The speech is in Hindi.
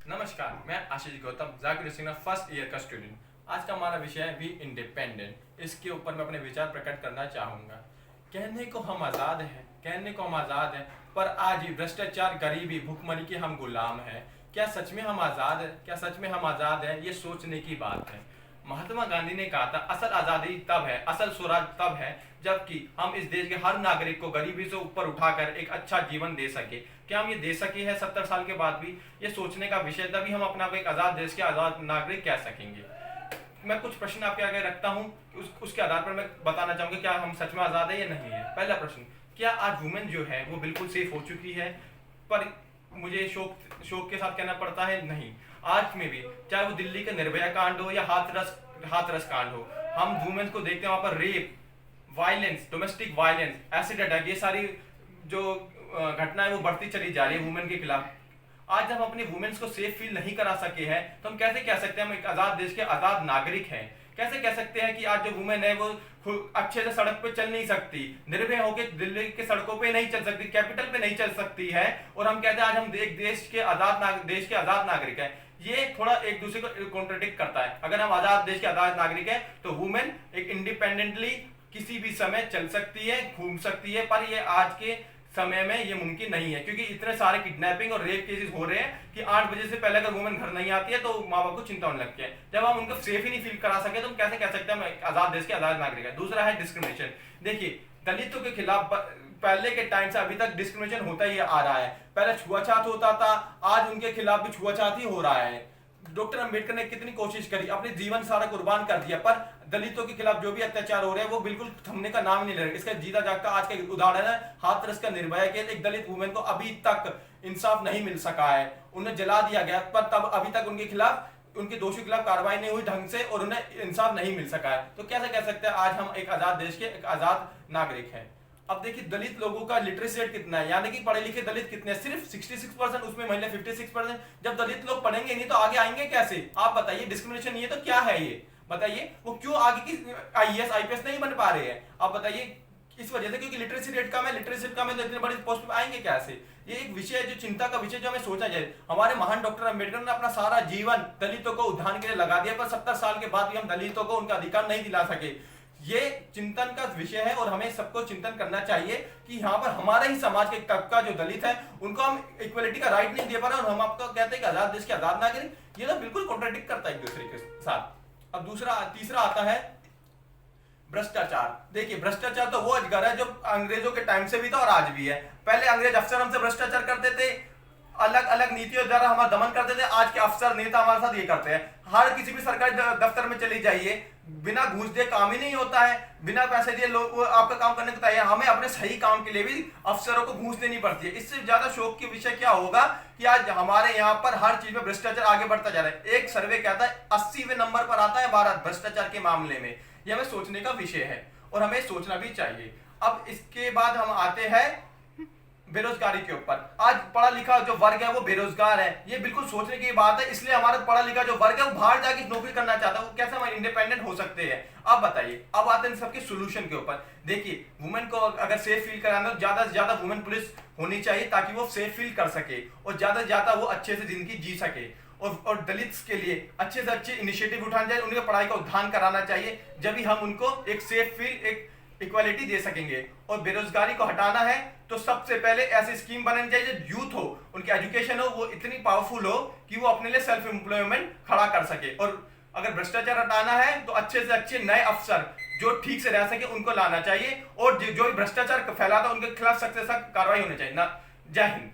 नमस्कार, मैं आशीष गौतम जाकिर हुसैन फर्स्ट ईयर का स्टूडेंट। आज का हमारा विषय है बी इंडिपेंडेंट। इसके ऊपर मैं अपने विचार प्रकट करना चाहूँगा। कहने को हम आज़ाद हैं, पर आज भी भ्रष्टाचार, गरीबी, भुखमरी के हम गुलाम हैं। क्या सच में हम आज़ाद हैं? ये सोचने की बात है। महात्मा गांधी ने कहा था, असल आज़ादी तब है, असल स्वराज तब है जबकि हम इस देश के हर नागरिक को गरीबी से ऊपर उठाकर एक अच्छा जीवन दे सके। क्या हम ये दे सके हैं 70 साल के बाद भी? ये सोचने का विषय, तभी हम अपने आप को एक आज़ाद देश के आज़ाद नागरिक कह सकेंगे। मैं कुछ प्रश्न आपके आगे रखता हूँ, उसके आधार पर मैं बताना चाहूँगा क्या हम सच में आज़ाद है या नहीं है। पहला प्रश्न, क्या आज वुमेन जो है वो बिल्कुल सेफ हो चुकी है? पर मुझे शोक के साथ कहना पड़ता है, नहीं। आज में भी, चाहे वो दिल्ली का निर्भया कांड हो या हाथरस कांड हो, हम वुमेन को देखते हैं वहां पर rape, violence, domestic violence, acid attack, ये सारी जो घटनाएं वो बढ़ती चली जा रही है वुमेन के खिलाफ। आज जब हम अपने वुमेन्स को सेफ फील नहीं करा सके हैं, तो हम कैसे कह सकते हैं हम एक आजाद देश के आजाद नागरिक हैं? कैसे कह सकते हैं कि आज जो वुमेन है वो अच्छे से सड़क पे चल नहीं सकती, निर्भय होकर दिल्ली के सड़कों पे नहीं चल सकती, कैपिटल पे नहीं चल सकती है, और हम कहते हैं आज हम एक देश के आजाद नागरिक हैं? ये थोड़ा एक दूसरे को कॉन्ट्रडिक्ट करता है। अगर हम आजाद देश के आजाद नागरिक हैं तो वुमेन एक इंडिपेंडेंटली किसी भी समय चल सकती है, घूम सकती है, पर ये आज के समय में ये मुमकिन नहीं है, क्योंकि इतने सारे किडनैपिंग और रेप केसेस हो रहे हैं कि 8 बजे से पहले अगर वुमेन घर नहीं आती है तो माँ बाप को चिंता होने लगती है। जब हम उनको सेफ ही नहीं फील करा सके तो हम कैसे कह सकते हैं हम आजाद देश के आजाद नागरिक है? दूसरा है डिस्क्रिमिनेशन। देखिए, दलितों के खिलाफ पहले के टाइम से अभी तक डिस्क्रिमिनेशन होता ही आ रहा है। पहले छुआछात होता था, आज उनके खिलाफ भी छुआछात ही हो रहा है। डॉक्टर अंबेडकर ने कितनी कोशिश करी, अपने जीवन सारा कुर्बान कर दिया, पर दलितों के खिलाफ जो भी अत्याचार हो रहे हैं वो बिल्कुल थमने का नाम नहीं ले रहे। इसका जीता जागता आज का उदाहरण है हाथरस का निर्भया केस। एक दलित वुमेन को अभी तक इंसाफ नहीं मिल सका है, उन्हें जला दिया गया, पर तब अभी तक उनके खिलाफ, उनके दोषी के खिलाफ कार्रवाई नहीं हुई ढंग से और उन्हें इंसाफ नहीं मिल सका है। तो कैसे कह सकते हैं आज हम एक आजाद देश के एक आजाद नागरिक हैं? अब देखिए, दलित लोगों का लिटरेसी रेट कितना है, यानी कि पढ़े लिखे दलित कितने हैं? सिर्फ 66%, उसमें महिला 56%। जब दलित लोग पढ़ेंगे नहीं तो आगे आएंगे कैसे? आप बताइए, डिस्क्रिमिनेशन ये तो क्या है? ये बताइए, वो क्यों आगे की आईएएस आईपीएस नहीं बन पा रहे हैं? आप बताइए, इस वजह से, क्योंकि लिटरेसी रेट कम है। लिटरेसी रेट कम है तो इतने बड़ी पोस्ट पे आएंगे कैसे? ये एक विषय है, जो चिंता का विषय, जो हमें सोचा जाए। हमारे महान डॉक्टर अंबेडकर ने अपना सारा जीवन दलितों को उद्धार के लिए लगा दिया, पर 70 साल के बाद भी हम दलितों को उनका अधिकार नहीं दिला सके। ये चिंतन का विषय है और हमें सबको चिंतन करना चाहिए कि यहाँ पर हमारे ही समाज के तबका जो दलित है उनको हम इक्वलिटी का राइट नहीं दे पा रहे, और हम आपको कहते हैं कि आजाद देश के आजाद नागरिक। ये तो बिल्कुल कॉन्ट्राडिक्ट करता है एक दूसरे के साथ। अब तीसरा आता है भ्रष्टाचार। देखिए, भ्रष्टाचार तो वो अजगर है जो अंग्रेजों के टाइम से भी था और आज भी है। पहले अंग्रेज अफसर हमसे भ्रष्टाचार करते थे, अलग अलग नीतियों द्वारा हमारा दमन करते थे। आज के अफसर नेता हमारे साथ ये करते हैं। हर किसी भी सरकारी दफ्तर में चली जाइए, बिना घूस दिए काम ही नहीं होता है, बिना पैसे दिए लोग आपका काम करने को तैयार। हमें अपने सही काम के लिए भी अफसरों को घूस देनी पड़ती है। इससे ज्यादा शौक की विषय क्या होगा कि आज हमारे यहाँ पर हर चीज में भ्रष्टाचार आगे बढ़ता जा रहा है। एक सर्वे कहता है 80वें नंबर पर आता है भारत भ्रष्टाचार के मामले में। यह हमें सोचने का विषय है और हमें सोचना भी चाहिए। अब इसके बाद हम आते हैं बेरोजगारी के ऊपर। आज पढ़ा लिखा जो वर्ग है वो बेरोजगार है, ये बिल्कुल सोचने की बात है। इसलिए हमारा पढ़ा लिखा जो वर्ग है वो बाहर जाके नौकरी करना चाहता है। वो कैसे हम इंडिपेंडेंट हो सकते हैं? अब बताइए। अब आते हैं सबके सोल्यूशन के ऊपर। देखिए, वुमेन को अगर सेफ फील कराना तो ज्यादा से ज्यादा वुमेन पुलिस होनी चाहिए, ताकि वो सेफ फील कर सके और ज्यादा से ज्यादा वो अच्छे से जिंदगी जी सके। और दलित्स के लिए अच्छे से अच्छे इनिशिएटिव उठाने चाहिए, उनके पढ़ाई का उद्धार कराना चाहिए, जब भी हम उनको एक सेफ फील, एक इक्वालिटी दे सकेंगे। और बेरोजगारी को हटाना है तो सबसे पहले ऐसी स्कीम बनानी चाहिए जो यूथ हो, उनकी एजुकेशन हो, वो इतनी पावरफुल हो कि वो अपने लिए सेल्फ एम्प्लॉयमेंट खड़ा कर सके। और अगर भ्रष्टाचार हटाना है तो अच्छे से अच्छे नए अफसर जो ठीक से रह सके उनको लाना चाहिए, और जो भी भ्रष्टाचार फैलाता है उनके खिलाफ सख्त से सख्त कार्रवाई होनी चाहिए ना। जय हिंद।